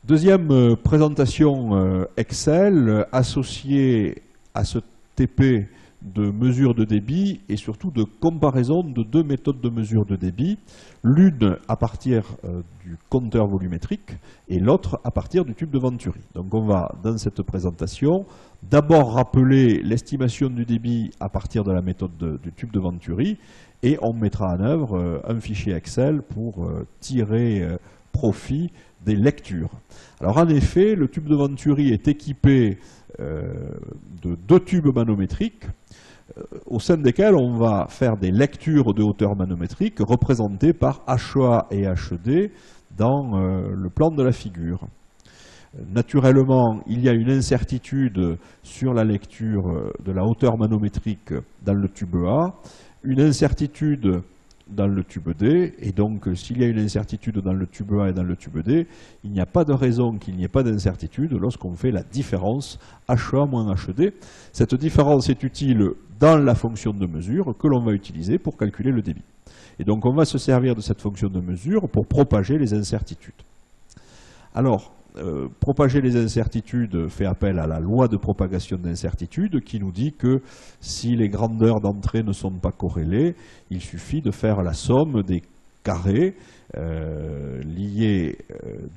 Deuxième présentation Excel associée à ce TP de mesure de débit et surtout de comparaison de deux méthodes de mesure de débit, l'une à partir du compteur volumétrique et l'autre à partir du tube de Venturi. Donc on va, dans cette présentation, d'abord rappeler l'estimation du débit à partir de la méthode du tube de Venturi et on mettra en œuvre un fichier Excel pour tirer profit des lectures. Alors en effet, le tube de Venturi est équipé de deux tubes manométriques au sein desquels on va faire des lectures de hauteur manométrique représentées par HEA et HD dans le plan de la figure. Naturellement, il y a une incertitude sur la lecture de la hauteur manométrique dans le tube A, une incertitude dans le tube D, et donc s'il y a une incertitude dans le tube A et dans le tube D, il n'y a pas de raison qu'il n'y ait pas d'incertitude lorsqu'on fait la différence HEA moins HD. Cette différence est utile dans la fonction de mesure que l'on va utiliser pour calculer le débit. Et donc on va se servir de cette fonction de mesure pour propager les incertitudes. Alors, propager les incertitudes fait appel à la loi de propagation d'incertitude qui nous dit que si les grandeurs d'entrée ne sont pas corrélées, il suffit de faire la somme des carrés liés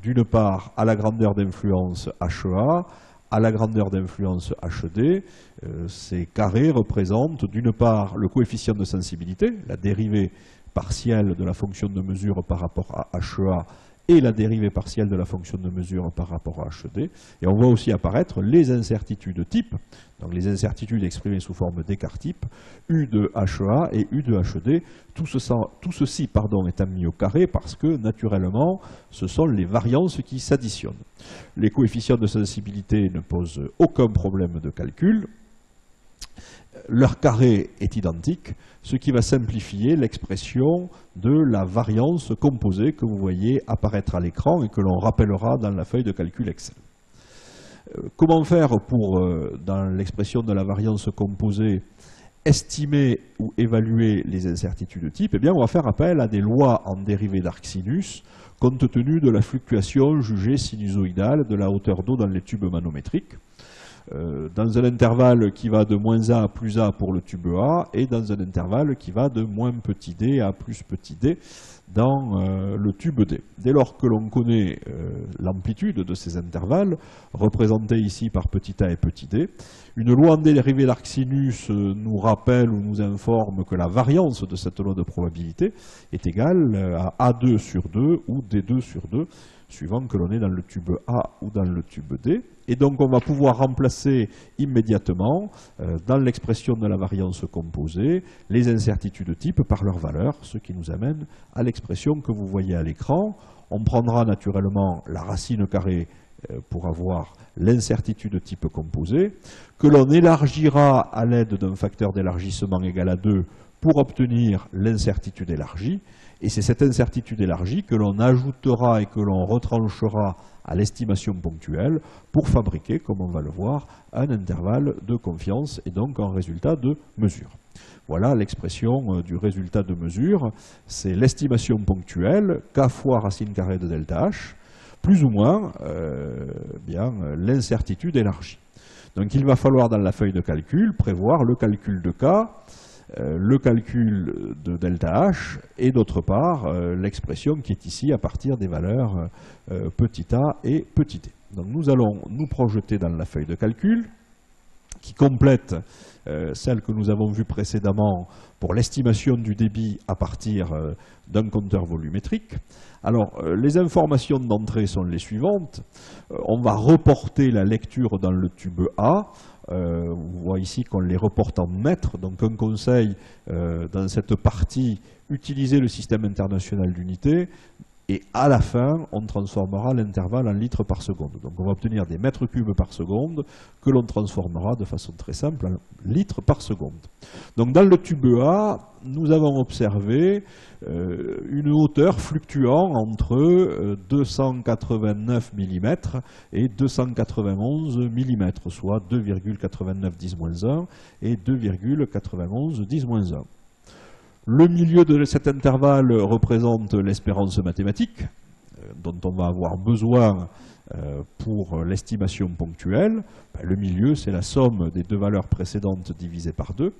d'une part à la grandeur d'influence HEA, à la grandeur d'influence HD. Ces carrés représentent d'une part le coefficient de sensibilité, la dérivée partielle de la fonction de mesure par rapport à HEA et la dérivée partielle de la fonction de mesure par rapport à HD. Et on voit aussi apparaître les incertitudes type, donc les incertitudes exprimées sous forme d'écart type, U de HEA et U de HD. Tout ceci étant mis au carré parce que, naturellement, ce sont les variances qui s'additionnent. Les coefficients de sensibilité ne posent aucun problème de calcul. Leur carré est identique, ce qui va simplifier l'expression de la variance composée que vous voyez apparaître à l'écran et que l'on rappellera dans la feuille de calcul Excel. Comment faire pour, dans l'expression de la variance composée, estimer ou évaluer les incertitudes type? Eh bien, on va faire appel à des lois en dérivée d'arcsinus compte tenu de la fluctuation jugée sinusoïdale de la hauteur d'eau dans les tubes manométriques. Dans un intervalle qui va de moins A à plus A pour le tube A et dans un intervalle qui va de moins petit d à plus petit d dans le tube D. Dès lors que l'on connaît l'amplitude de ces intervalles, représentée ici par petit a et petit d, une loi en dérivée d'arcsinus nous rappelle ou nous informe que la variance de cette loi de probabilité est égale à A2 sur 2 ou D2 sur 2, suivant que l'on est dans le tube A ou dans le tube D. Et donc on va pouvoir remplacer immédiatement, dans l'expression de la variance composée, les incertitudes type par leur valeur, ce qui nous amène à l'expression que vous voyez à l'écran. On prendra naturellement la racine carrée pour avoir l'incertitude type composée, que l'on élargira à l'aide d'un facteur d'élargissement égal à 2 pour obtenir l'incertitude élargie. Et c'est cette incertitude élargie que l'on ajoutera et que l'on retranchera à l'estimation ponctuelle pour fabriquer, comme on va le voir, un intervalle de confiance et donc un résultat de mesure. Voilà l'expression du résultat de mesure. C'est l'estimation ponctuelle, k fois racine carrée de delta h, plus ou moins l'incertitude élargie. Donc il va falloir dans la feuille de calcul prévoir le calcul de k, le calcul de delta h et d'autre part l'expression qui est ici à partir des valeurs petit a et petit d. Donc nous allons nous projeter dans la feuille de calcul qui complète celle que nous avons vue précédemment pour l'estimation du débit à partir d'un compteur volumétrique. Alors les informations d'entrée sont les suivantes. On va reporter la lecture dans le tube A. On voit ici qu'on les reporte en mètres, donc un conseil dans cette partie, utiliser le système international d'unités et à la fin, on transformera l'intervalle en litres par seconde. Donc on va obtenir des mètres cubes par seconde que l'on transformera de façon très simple en litres par seconde. Donc dans le tube A, nous avons observé une hauteur fluctuant entre 289 mm et 291 mm, soit 2,89 10-1 et 2,91 10-1. Le milieu de cet intervalle représente l'espérance mathématique, dont on va avoir besoin pour l'estimation ponctuelle. Le milieu, c'est la somme des deux valeurs précédentes divisées par 2.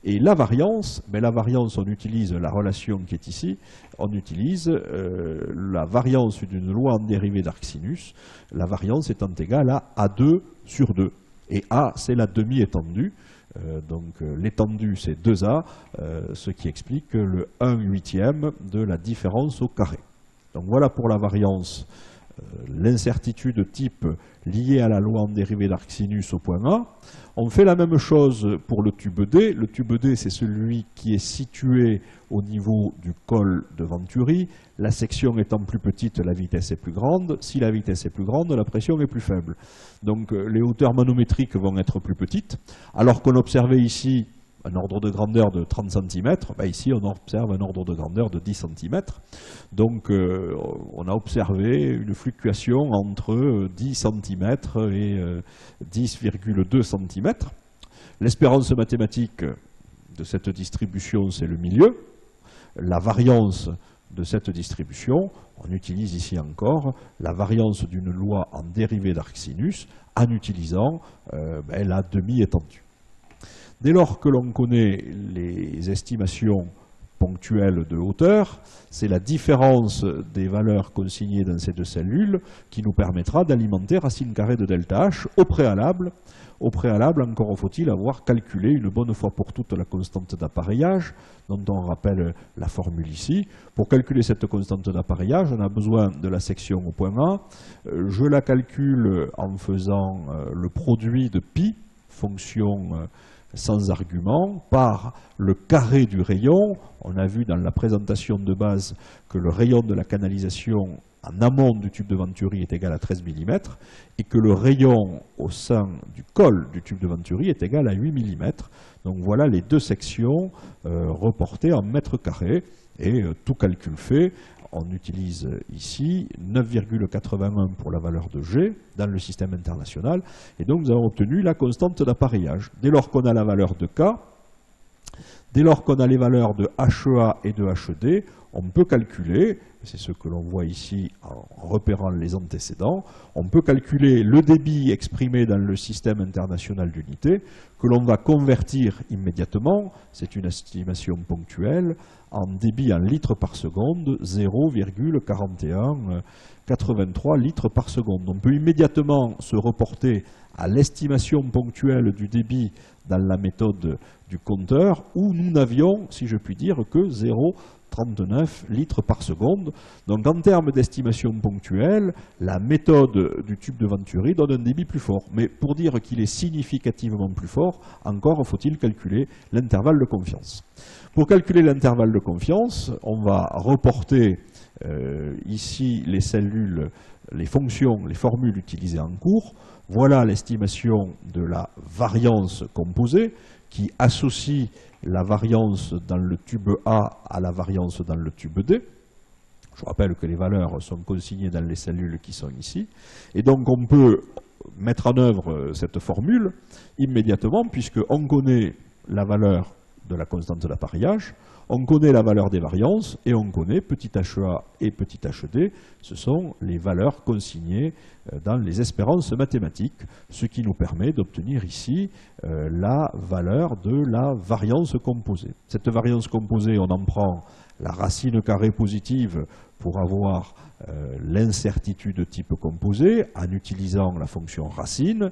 Et la variance, on utilise la relation qui est ici, on utilise la variance d'une loi en dérivée d'arcsinus, la variance étant égale à A2 sur 2. Et A, c'est la demi-étendue. Donc l'étendue, c'est 2A, ce qui explique le 1/8 de la différence au carré. Donc voilà pour la variance. L'incertitude type liée à la loi en dérivée d'arcsinus au point A. On fait la même chose pour le tube D. Le tube D, c'est celui qui est situé au niveau du col de Venturi. La section étant plus petite, la vitesse est plus grande. Si la vitesse est plus grande, la pression est plus faible. Donc les hauteurs manométriques vont être plus petites. Alors qu'on observait ici un ordre de grandeur de 30 cm, ici on observe un ordre de grandeur de 10 cm. Donc on a observé une fluctuation entre 10 cm et 10,2 cm. L'espérance mathématique de cette distribution, c'est le milieu. La variance de cette distribution, on utilise ici encore la variance d'une loi en dérivée d'arcsinus en utilisant la demi-étendue. Dès lors que l'on connaît les estimations ponctuelles de hauteur, c'est la différence des valeurs consignées dans ces deux cellules qui nous permettra d'alimenter racine carrée de delta H au préalable. Au préalable, encore faut-il avoir calculé une bonne fois pour toutes la constante d'appareillage, dont on rappelle la formule ici. Pour calculer cette constante d'appareillage, on a besoin de la section au point A. Je la calcule en faisant le produit de pi, fonction sans argument, par le carré du rayon. On a vu dans la présentation de base que le rayon de la canalisation en amont du tube de Venturi est égal à 13 mm et que le rayon au sein du col du tube de Venturi est égal à 8 mm. Donc voilà les deux sections reportées en mètres carrés et tout calcul fait. On utilise ici 9,81 pour la valeur de G dans le système international. Et donc nous avons obtenu la constante d'appareillage. Dès lors qu'on a la valeur de K, dès lors qu'on a les valeurs de HEA et de HD, on peut calculer, c'est ce que l'on voit ici en repérant les antécédents, on peut calculer le débit exprimé dans le système international d'unités, que l'on va convertir immédiatement, c'est une estimation ponctuelle, en débit en litres par seconde, 0,4183 litres par seconde. On peut immédiatement se reporter à l'estimation ponctuelle du débit dans la méthode du compteur, où nous n'avions, si je puis dire, que 0,39 litres par seconde. Donc en termes d'estimation ponctuelle, la méthode du tube de Venturi donne un débit plus fort. Mais pour dire qu'il est significativement plus fort, encore faut-il calculer l'intervalle de confiance. Pour calculer l'intervalle de confiance, on va reporter ici les cellules, les fonctions, les formules utilisées en cours. Voilà l'estimation de la variance composée qui associe la variance dans le tube A à la variance dans le tube D. Je rappelle que les valeurs sont consignées dans les cellules qui sont ici. Et donc on peut mettre en œuvre cette formule immédiatement puisqu'on connaît la valeur de la constante d'appareillage, on connaît la valeur des variances et on connaît petit HEA et petit HD. Ce sont les valeurs consignées dans les espérances mathématiques, ce qui nous permet d'obtenir ici la valeur de la variance composée. Cette variance composée, on en prend la racine carrée positive pour avoir l'incertitude type composé en utilisant la fonction racine.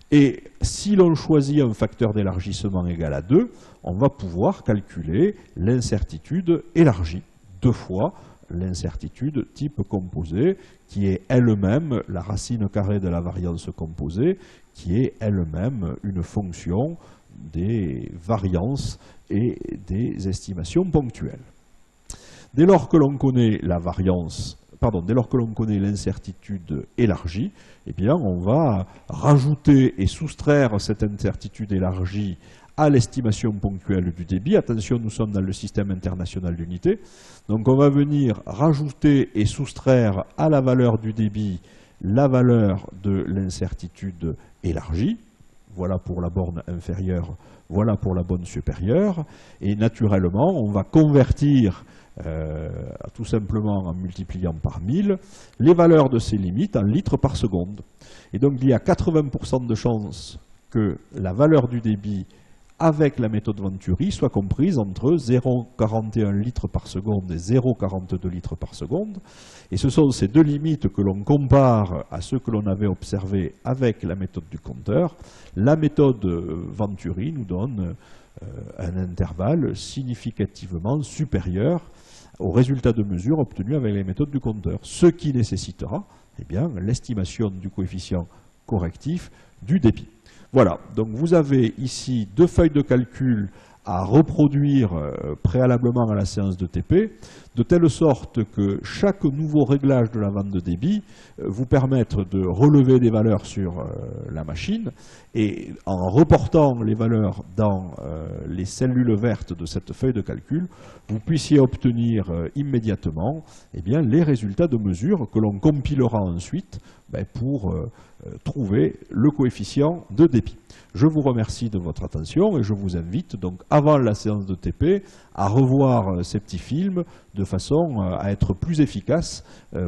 Et si l'on choisit un facteur d'élargissement égal à 2, on va pouvoir calculer l'incertitude élargie, 2 fois l'incertitude type composé, qui est elle-même la racine carrée de la variance composée, qui est elle-même une fonction des variances et des estimations ponctuelles. Dès lors que l'on connaît la variance, dès lors que l'on connaît l'incertitude élargie, eh bien on va rajouter et soustraire cette incertitude élargie à l'estimation ponctuelle du débit. Attention, nous sommes dans le système international d'unités. Donc on va venir rajouter et soustraire à la valeur du débit la valeur de l'incertitude élargie. Voilà pour la borne inférieure, voilà pour la borne supérieure. Et naturellement, on va convertir tout simplement en multipliant par 1000, les valeurs de ces limites en litres par seconde. Et donc il y a 80% de chances que la valeur du débit avec la méthode Venturi soit comprise entre 0,41 litres par seconde et 0,42 litres par seconde. Et ce sont ces deux limites que l'on compare à ceux que l'on avait observés avec la méthode du compteur. La méthode Venturi nous donne un intervalle significativement supérieur aux résultats de mesure obtenus avec les méthodes du compteur, ce qui nécessitera l'estimation du coefficient correctif du débit. Voilà, donc vous avez ici deux feuilles de calcul à reproduire préalablement à la séance de TP, de telle sorte que chaque nouveau réglage de la vanne de débit vous permette de relever des valeurs sur la machine, et en reportant les valeurs dans les cellules vertes de cette feuille de calcul, vous puissiez obtenir immédiatement les résultats de mesure que l'on compilera ensuite pour trouver le coefficient de débit. Je vous remercie de votre attention et je vous invite donc avant la séance de TP à revoir ces petits films de façon à être plus efficace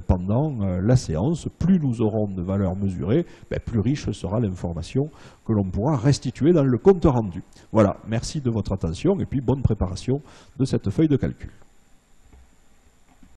pendant la séance. Plus nous aurons de valeurs mesurées, plus riche sera l'information que l'on pourra restituer dans le compte rendu. Voilà, merci de votre attention et puis bonne préparation de cette feuille de calcul.